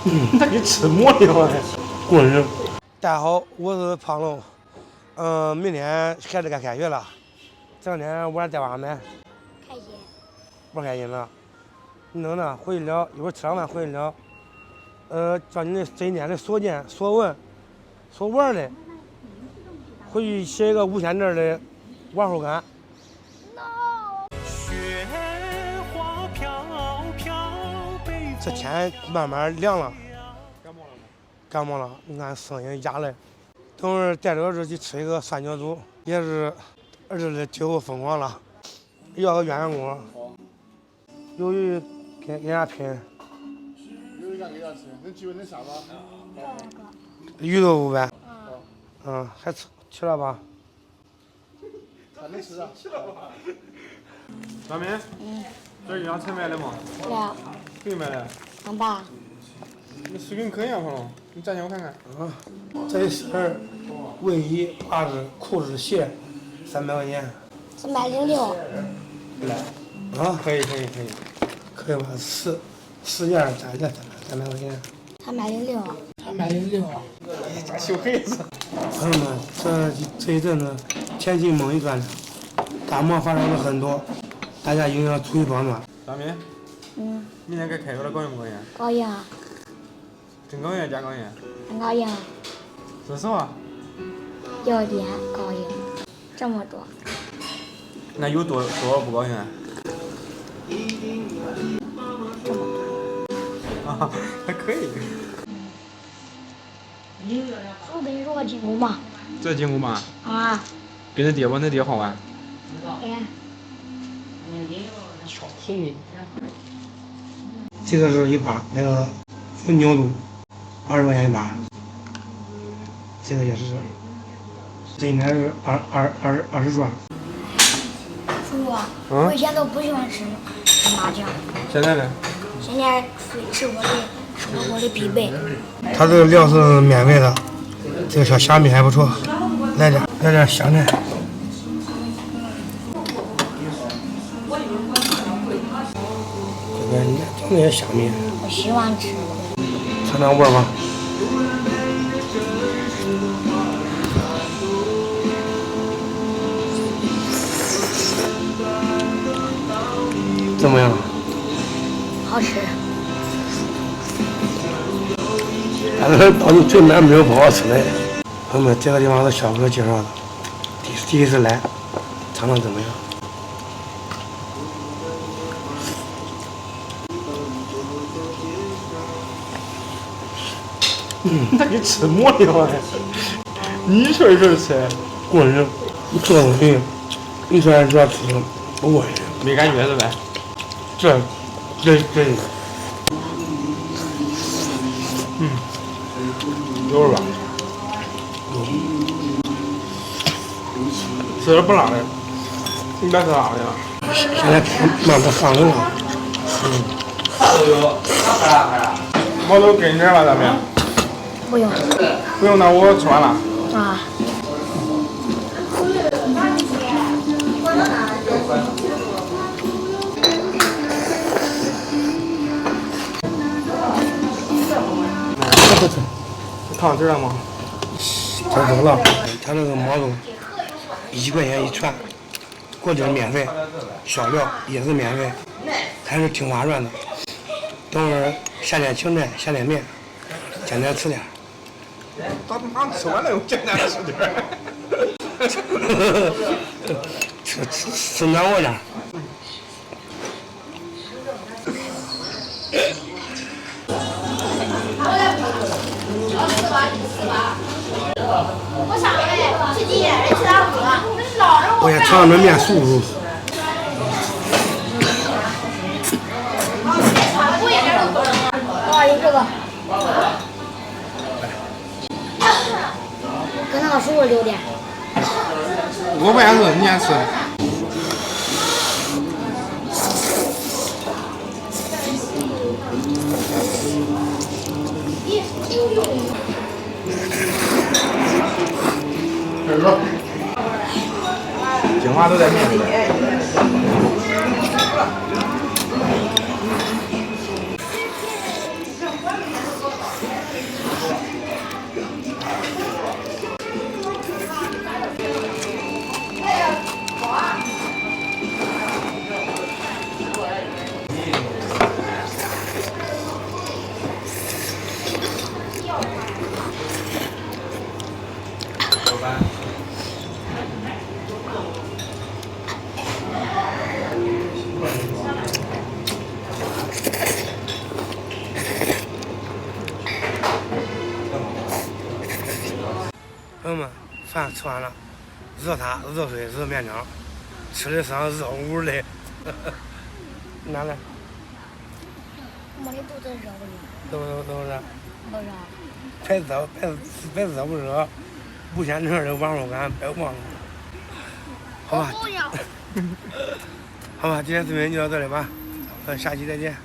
那你吃馍的吗？滚人！大家好，我是胖龙。明天孩子该开学了，这两天玩在外面，开心。不开心了。弄呢，回去了，一会儿吃上饭回去了。叫你的这一年的所见所闻所玩的，回去写一个5000字的玩后感。雪花飘飘，这天慢慢凉了，感冒了，你看声音哑了。等会儿带着儿子去吃一个三角猪，也是儿子的最后疯狂了，要个鸳鸯锅，鱿鱼跟人家拼。鱿鱼干给他吃，能几位能啥吧？鱼豆腐呗。还吃了吧？还能吃啊？大明，这营养才买的吗？对啊。谁买的？俺爸。你是给你啃一样，胖龙，你站起来我看看。这是卫衣、袜子、裤子、鞋，300块钱。306。来。可以。可以吧？四件加起来300块钱。306。咋羞黑子？朋友们，这一阵子天气猛一转的，大漠发生了很多，大家一定要注意保暖。大明，明天该开学了，高兴不高兴？高兴。真高兴假高兴？很高兴。说实话。有点高兴。这么多。那有多少不高兴啊？这么多。啊，还可以。我跟你说个金箍吗？这金箍吗？啊。跟他爹吧，他爹好玩。哎。这个是一把那个牛肚，20块钱一把。这个也是，这应该是20转。叔叔，我以前都不喜欢吃麻酱。现在呢？现在是我的必备。它这个料是免费的，这个小虾米还不错，来点香菜。这边整点虾米。我喜欢吃。尝尝味儿吧。怎么样？好吃。但是到你对面没有不好吃的。朋友们，这个地方是小哥介绍的，第一次来，尝尝怎么样？那你吃馍的吗？你一圈一圈吃，滚人！你这东西，一圈一圈吃，不过瘾。没感觉是呗？这，有味吧？吃点不辣的，你别吃辣的了。现在慢慢放冷了。毛豆给你点吧，咱们。不用。不用，那我吃完了。啊。烫吃了吗？太多了，他那个毛豆1块钱一串，锅底免费，小料也是免费，还是挺划算的。等会儿下点青菜，下点面，简单吃点。他妈吃完了又简单吃点。吃暖和点。我也尝尝这面酥不酥。有这个。跟那个叔叔留点。我不爱吃，你爱吃。精华都在面里边。朋友们，饭吃完了，热汤、热水、热面条，吃的上热乎乎的。拿来，没肚子热不热？都是。不热。别热不热，不嫌这的网络感别忘了。好吧，不要。好吧，今天视频就到这里吧，下期再见。